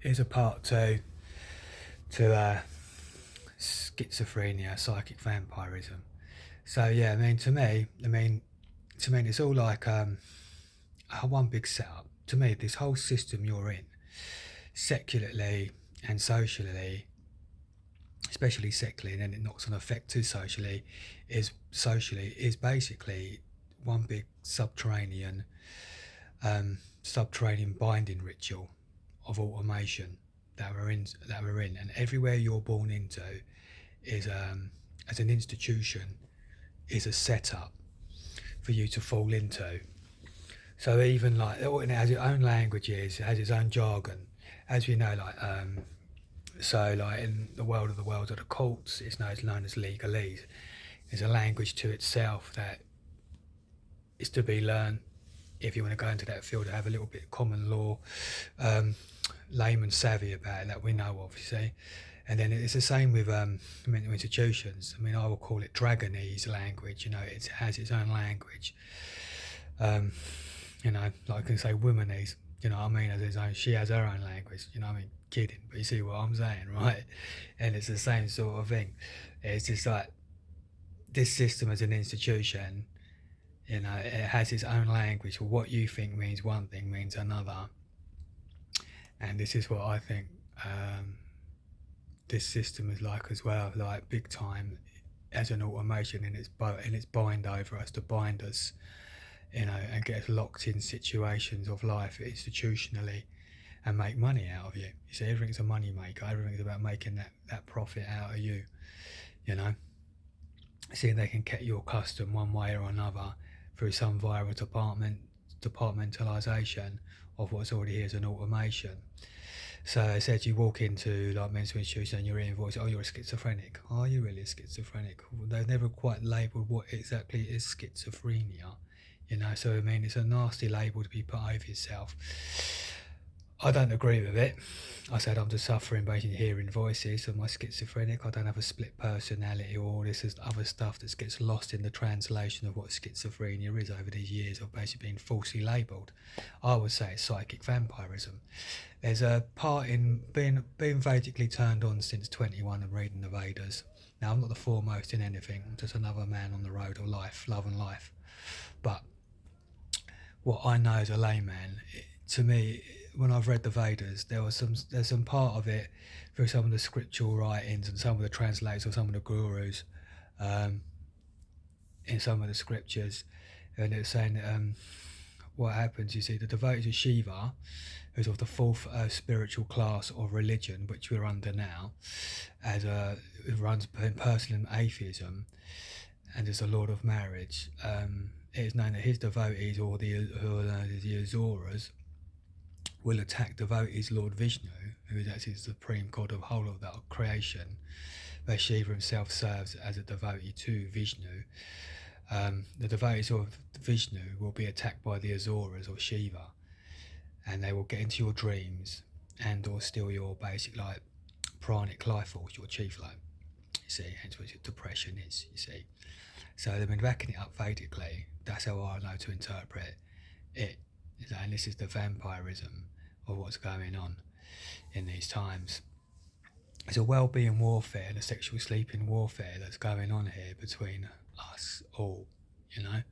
Here's a part two to schizophrenia, psychic vampirism. So yeah, to me, it's all like one big setup. To me, this whole system you're in, secularly and socially, especially secularly, and then it knocks on effect to socially is basically one big subterranean binding ritual of automation that we're in, and everywhere you're born into is as an institution is a setup for you to fall into. So even like it has its own languages, it has its own jargon, as we know. Like in the world of the courts, it's known as legalese. There's a language to itself that is to be learned if you want to go into that field, to have a little bit of common law, layman savvy about it that we know of, you see. And then it's the same with mental institutions. I mean, I will call it Dragonese language. It has its own language. Um, like I can say Womanese. What I mean? As its own, she has her own language. I mean, kidding, but you see what I'm saying, right? And it's the same sort of thing. It's just like this system as an institution. It has its own language. Well, what you think means one thing means another. And this is what I think this system is like as well, like big time as an automation in its bind over us, to bind us, and get us locked in situations of life institutionally and make money out of you. You see, everything's a money maker. Everything's about making that profit out of you. Seeing they can get your custom one way or another through some via a departmentalisation of what's already here as an automation. So it said you walk into like mental institution and you're hearing voice, oh, you're a schizophrenic. Are you really a schizophrenic? Well, they've never quite labelled what exactly is schizophrenia. So I mean, it's a nasty label to be put over yourself. I don't agree with it. I said I'm just suffering basically hearing voices. Am I schizophrenic? I don't have a split personality or all this other stuff that gets lost in the translation of what schizophrenia is over these years of basically being falsely labelled. I would say it's psychic vampirism. There's a part in being Vedically turned on since 21 and reading the Vedas. Now, I'm not the foremost in anything. I'm just another man on the road of life, love and life. But what I know as a layman, to me, when I've read the Vedas, there's some part of it through some of the scriptural writings and some of the translators or some of the gurus in some of the scriptures, and it's saying that what happens, you see, the devotees of Shiva, who's of the fourth spiritual class of religion, which we're under now, who runs personal atheism and is the Lord of Marriage. It is known that his devotees, or the Asuras, will attack devotees Lord Vishnu, who is actually the supreme god of whole of that creation, where Shiva himself serves as a devotee to Vishnu. The devotees of Vishnu will be attacked by the Asuras or Shiva, and they will get into your dreams and or steal your basic like pranic life force, your chief life. You see, hence what depression is, you see. So they've been backing it up Vedically. That's how I know to interpret it. And this is the vampirism of what's going on in these times. There's a well-being warfare and a sexual sleeping warfare that's going on here between us all, and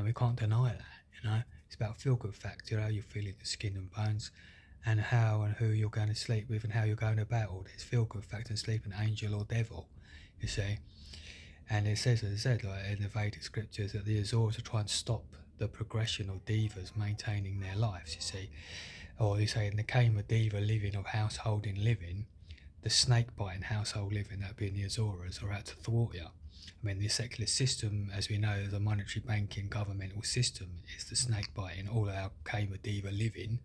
we can't deny that. It's about feel-good factor, how you feel in the skin and bones, and how and who you're going to sleep with and how you're going about all this feel-good factor and sleeping angel or devil, you see. And it says, as I said, like in the Vedic scriptures, that the Asuras are trying to stop the progression of divas maintaining their lives, you see. Or they say in the Kama diva living of householding living, the snake biting household living, that being the Asuras, are out to thwart you. I mean, the secular system, as we know, the monetary banking governmental system, is the snake biting all our Kama diva living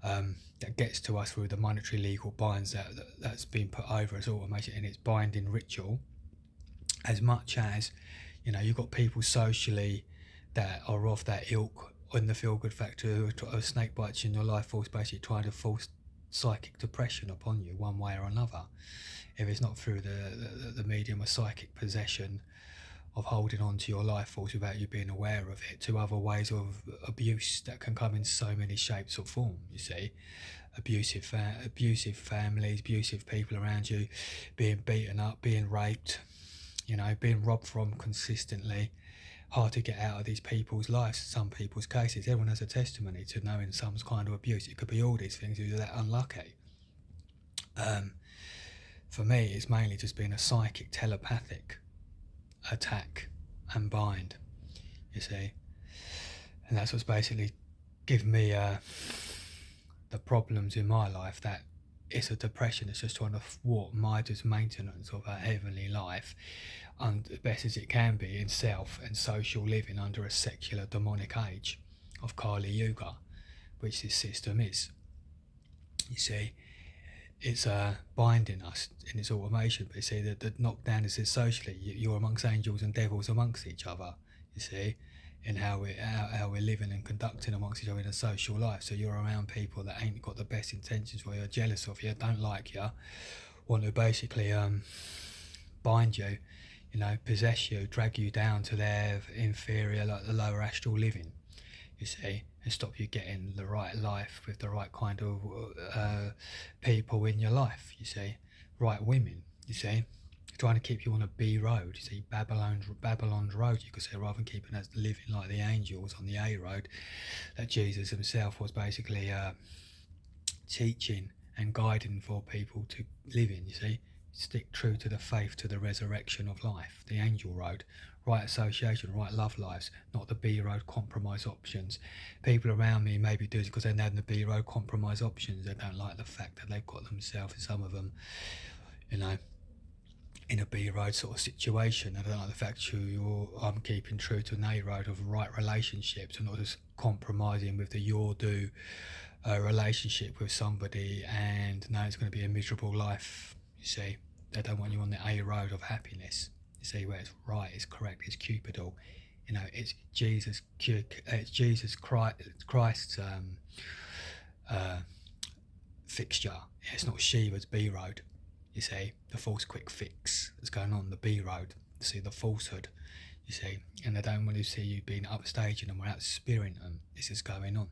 that gets to us through the monetary legal binds that's been put over as automation in its binding ritual. As much as, you've got people socially that are of that ilk in the feel-good factor who are snake bites in your life force, basically trying to force psychic depression upon you one way or another. If it's not through the medium of psychic possession of holding on to your life force without you being aware of it, to other ways of abuse that can come in so many shapes or forms, you see. Abusive families, abusive people around you, being beaten up, being raped, being robbed from consistently. Hard to get out of these people's lives, some people's cases. Everyone has a testimony to knowing some kind of abuse. It could be all these things if you're that unlucky. For me, it's mainly just been a psychic, telepathic attack and bind, you see. And that's what's basically given me the problems in my life, that it's a depression that's just trying to thwart my just maintenance of a heavenly life and as best as it can be in self and social living under a secular demonic age of Kali Yuga, which this system is. You see, it's binding us in its automation, but you see, the knockdown is socially, you're amongst angels and devils amongst each other, you see, in how we're living and conducting amongst each other in a social life. So you're around people that ain't got the best intentions for you, are jealous of you, don't like you, want to basically bind you, possess you, drag you down to their inferior, like the lower astral living, you see, and stop you getting the right life with the right kind of people in your life, you see, right women, you see, trying to keep you on a B road, you see, Babylon's road, you could say, rather than keeping us living like the angels on the A road that Jesus himself was basically teaching and guiding for people to live in, you see. Stick true to the faith, to the resurrection of life, the angel road, right association, right love lives, not the B road compromise options. People around me maybe do it because they're having the B road compromise options. They don't like the fact that they've got themselves, some of them, in a B road sort of situation. I don't like the fact I'm keeping true to an A road of right relationships and not just compromising with the your do relationship with somebody and now it's going to be a miserable life. You see, they don't want you on the A road of happiness. You see, where it's right, it's correct, it's Cupidal. It's Jesus Christ's fixture. It's not Shiva's B road. You see, the false quick fix that's going on the B road. You see, the falsehood. You see, and they don't want to see you being upstaging them without spearing them. This is going on.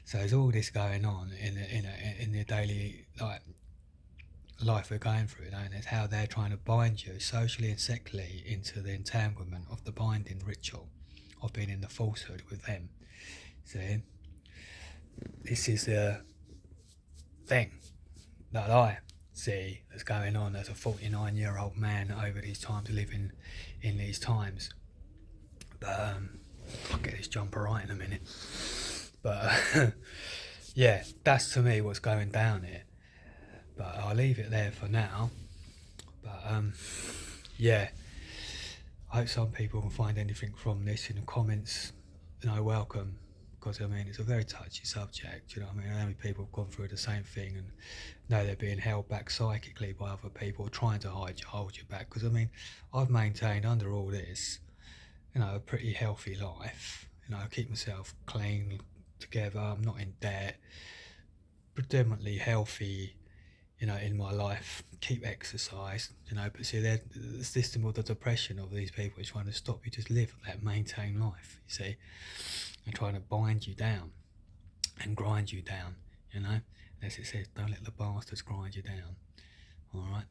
So there's all this going on in the daily life we're going through, and it's how they're trying to bind you socially and secularly into the entanglement of the binding ritual of being in the falsehood with them. See, this is the thing that I see that's going on as a 49-year-old man over these times, living in these times. But I'll get this jumper right in a minute. But yeah, that's to me what's going down here. But I'll leave it there for now. But yeah, I hope some people can find anything from this in the comments. Welcome, because it's a very touchy subject. How many people have gone through the same thing and know they're being held back psychically by other people trying to hold you back. Because I've maintained under all this, a pretty healthy life. I keep myself clean, together. I'm not in debt. Predominantly healthy. In my life, keep exercise, but see, the system of the depression of these people is trying to stop you just live that maintain life, you see, and trying to bind you down and grind you down, as it says, don't let the bastards grind you down, alright.